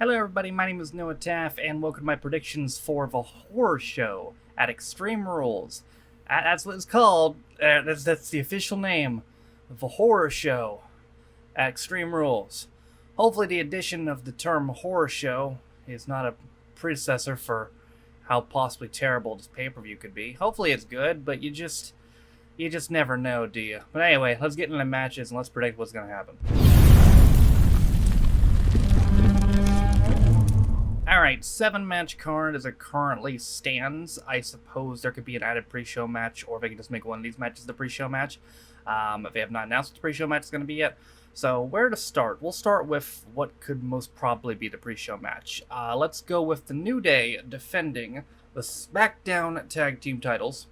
Hello everybody, my name is Noah Taff, and welcome to my predictions for the horror show at Extreme Rules. That's what it's called, that's the official name, the horror show at Extreme Rules. Hopefully the addition of the term horror show is not a predecessor for how possibly terrible this pay-per-view could be. Hopefully it's good, but you just never know, do you? But anyway, let's get into the matches and let's predict what's going to happen. Alright, 7-match card as it currently stands. I suppose there could be an added pre-show match, or they could just make one of these matches the pre-show match. They have not announced what the pre-show match is going to be yet. So, where to start? We'll start with what could most probably be the pre-show match. Let's go with the New Day defending the SmackDown Tag Team titles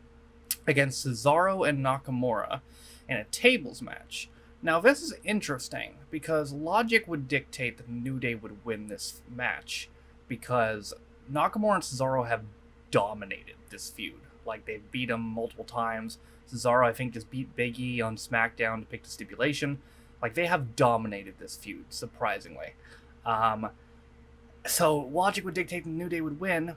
against Cesaro and Nakamura in a tables match. Now, this is interesting, because logic would dictate that the New Day would win this match, because Nakamura and Cesaro have dominated this feud. Like, they've beat him multiple times. Cesaro, I think, just beat Big E on SmackDown to pick the stipulation. Like, they have dominated this feud, surprisingly. So, logic would dictate the New Day would win,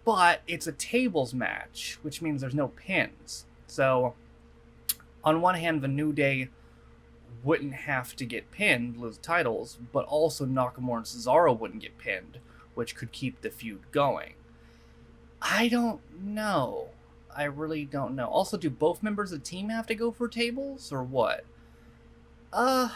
but it's a tables match, which means there's no pins. So, on one hand, the New Day wouldn't have to get pinned, lose titles, but also Nakamura and Cesaro wouldn't get pinned, which could keep the feud going. I don't know. I really don't know. Also, do both members of the team have to go for tables, or what? Yeah,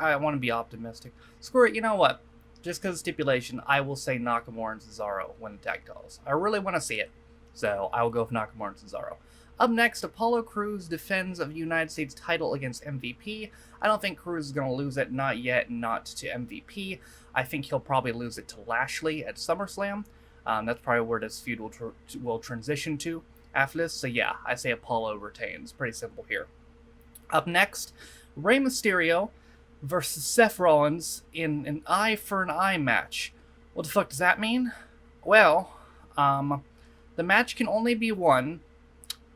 I want to be optimistic. Screw it, you know what? Just because of stipulation, I will say Nakamura and Cesaro win the tag titles. I really want to see it, so I will go with Nakamura and Cesaro. Up next, Apollo Crews defends the United States title against MVP. I don't think Crews is going to lose it, not yet, not to MVP. I think he'll probably lose it to Lashley at SummerSlam. That's probably where this feud will transition to after this. So yeah, I say Apollo retains. Pretty simple here. Up next, Rey Mysterio versus Seth Rollins in an eye for an eye match. What the fuck does that mean? Well, the match can only be won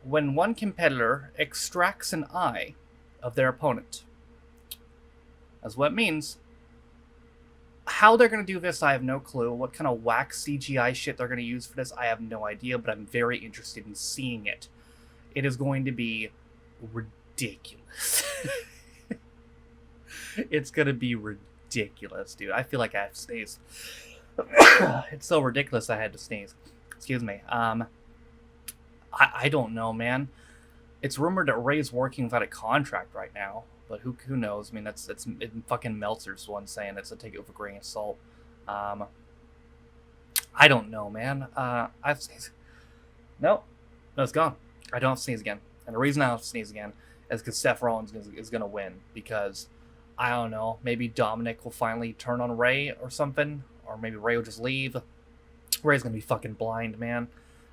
when one competitor extracts an eye of their opponent. That's what it means. How they're going to do this, I have no clue. What kind of whack CGI shit they're going to use for this, I have no idea, but I'm very interested in seeing it. It is going to be ridiculous. It's going to be ridiculous, dude. I feel like I have to sneeze. It's so ridiculous I had to sneeze. Excuse me. I don't know, man. It's rumored that Ray's working without a contract right now, but who knows? I mean, that's fucking Meltzer's one saying it's a take it with a grain of salt. I don't know, man. I've sneezed. Nope. No, it's gone. I don't have to sneeze again. And the reason I don't have to sneeze again is because Seth Rollins is going to win. Because, I don't know, maybe Dominic will finally turn on Ray or something. Or maybe Ray will just leave. Ray's going to be fucking blind, man.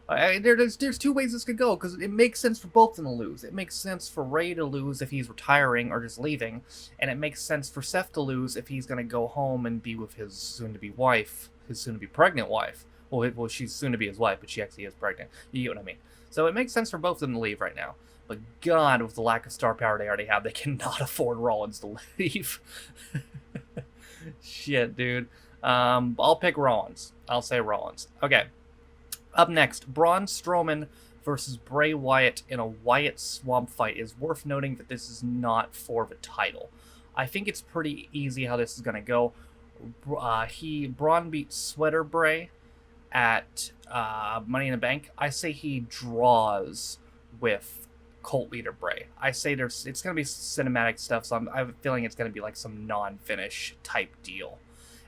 There's two ways this could go, because it makes sense for both of them to lose. It makes sense for Ray to lose if he's retiring or just leaving, and it makes sense for Seth to lose if he's going to go home and be with his soon-to-be wife, his soon-to-be pregnant wife. Well, she's soon-to-be his wife, but she actually is pregnant. You get what I mean. So it makes sense for both of them to leave right now. But God, with the lack of star power they already have, they cannot afford Rollins to leave. Shit, dude. I'll pick Rollins. I'll say Rollins. Okay. Up next, Braun Strowman versus Bray Wyatt in a Wyatt swamp fight. It is worth noting that this is not for the title. I think it's pretty easy how this is going to go. Braun beat Sweater Bray at Money in the Bank. I say he draws with Cult Leader Bray. I say it's going to be cinematic stuff, so I have a feeling it's going to be like some non-finish type deal.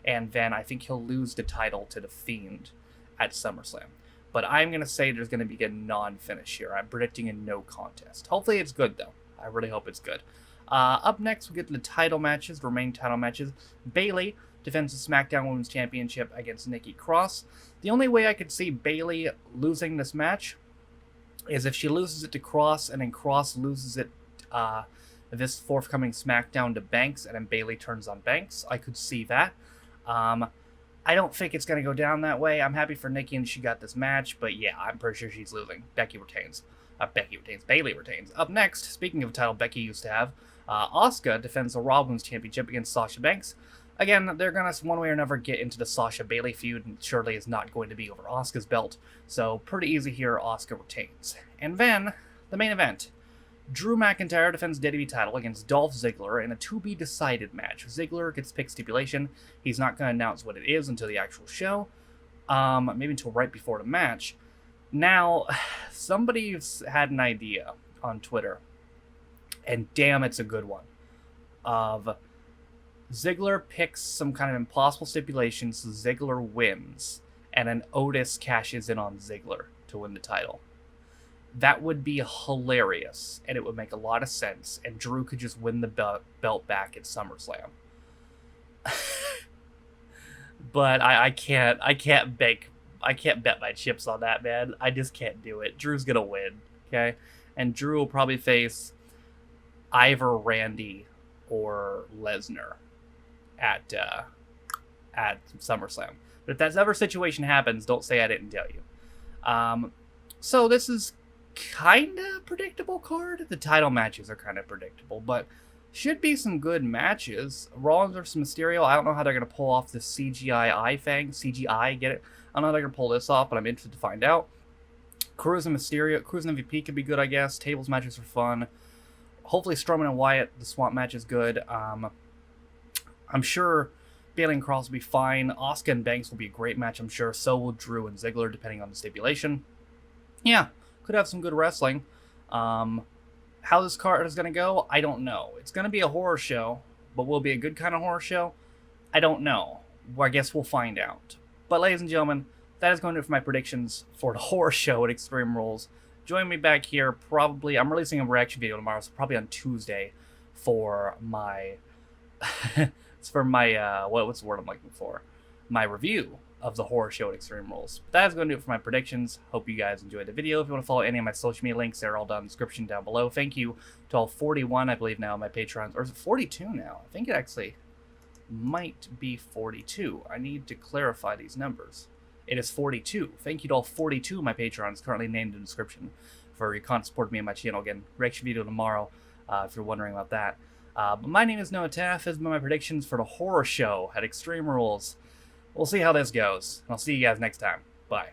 And then I think he'll lose the title to The Fiend at SummerSlam. But I'm going to say there's going to be a non-finish here. I'm predicting a no contest. Hopefully it's good, though. I really hope it's good. Up next, we get to the title matches, the remaining title matches. Bayley defends the SmackDown Women's Championship against Nikki Cross. The only way I could see Bayley losing this match is if she loses it to Cross, and then Cross loses it this forthcoming SmackDown to Banks, and then Bayley turns on Banks. I could see that. I don't think it's going to go down that way. I'm happy for Nikki and she got this match, but yeah, I'm pretty sure she's losing. Becky retains. Bayley retains. Up next, speaking of a title Becky used to have, Asuka defends the Raw Women's Championship against Sasha Banks. Again, they're going to one way or another get into the Sasha Bailey feud, and surely is not going to be over Asuka's belt. So pretty easy here, Asuka retains. And then, the main event. Drew McIntyre defends WWE title against Dolph Ziggler in a to-be-decided match. Ziggler gets picked stipulation. He's not going to announce what it is until the actual show. Maybe until right before the match. Now, somebody's had an idea on Twitter, and damn, it's a good one, of Ziggler picks some kind of impossible stipulation, so Ziggler wins, and then Otis cashes in on Ziggler to win the title. That would be hilarious, and it would make a lot of sense, and Drew could just win the belt back at SummerSlam. But I can't bet my chips on that, man. I just can't do it. Drew's gonna win, okay? And Drew will probably face either Randy or Lesnar at SummerSlam. But if that ever situation happens, don't say I didn't tell you. So this is kind of predictable card. The title matches are kind of predictable, but should be some good matches. Rollins versus Mysterio. I don't know how they're going to pull off the CGI thing. CGI, get it? I don't know how they're going to pull this off, but I'm interested to find out. Cruz and Mysterio. Cruz and MVP could be good, I guess. Tables matches are fun. Hopefully Strowman and Wyatt, the swamp match is good. I'm sure Bailey and Cross will be fine. Asuka and Banks will be a great match, I'm sure. So will Drew and Ziggler, depending on the stipulation. Yeah, could have some good wrestling. How this card is going to go, I don't know. It's going to be a horror show, but will it be a good kind of horror show? I don't know. Well, I guess we'll find out. But ladies and gentlemen, that is going to do it for my predictions for the horror show at Extreme Rules. Join me back here probably, I'm releasing a reaction video tomorrow, so probably on Tuesday for my, it's for my, what's the word I'm looking for? My review of the horror show at Extreme Rules. But that is going to do it for my predictions. Hope you guys enjoyed the video. If you want to follow any of my social media links, they're all down in the description down below. Thank you to all 41, I believe now, my patrons. Or is it 42 now? I think it actually might be 42. I need to clarify these numbers. It is 42. Thank you to all 42 of my patrons currently named in the description for your constant support of me and my channel. Again, reaction video tomorrow if you're wondering about that. But my name is Noah Taff. This has been my predictions for the horror show at Extreme Rules. We'll see how this goes, and I'll see you guys next time. Bye.